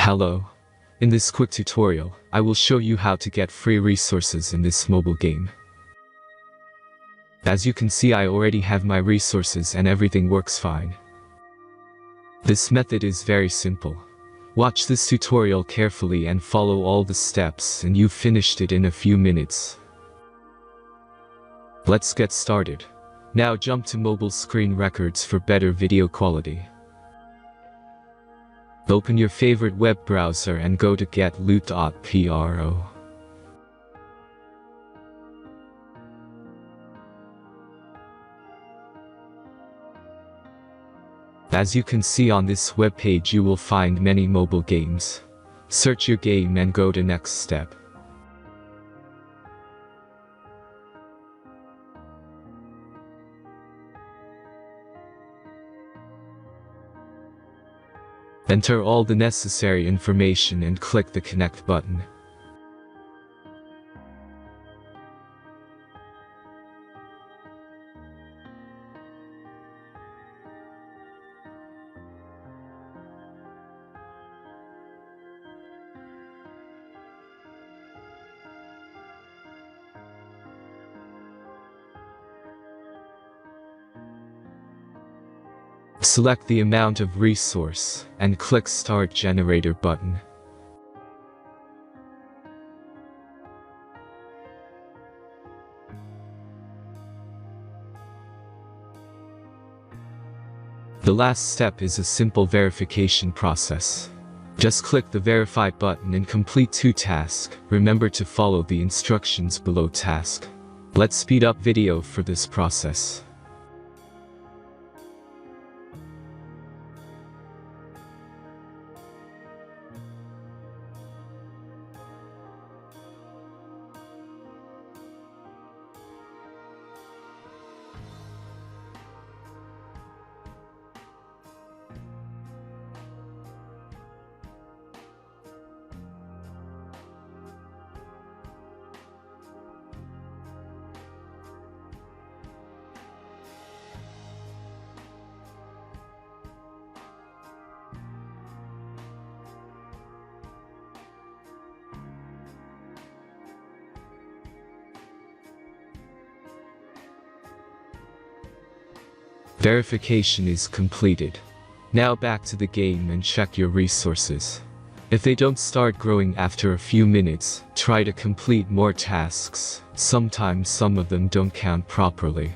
Hello. In this quick tutorial, I will show you how to get free resources in this mobile game. As you can see, I already have my resources and everything works fine. This method is very simple. Watch this tutorial carefully and follow all the steps and you've finished it in a few minutes. Let's get started. Now jump to mobile screen records for better video quality. Open your favorite web browser and go to getloot.pro. As you can see on this web page, you will find many mobile games. Search your game and go to next step. Enter all the necessary information and click the connect button. Select the amount of resource and click Start Generator button. The last step is a simple verification process. Just click the Verify button and complete 2 tasks. Remember to follow the instructions below task. Let's speed up video for this process. Verification is completed. Now back to the game and check your resources. If they don't start growing after a few minutes, try to complete more tasks. Sometimes some of them don't count properly.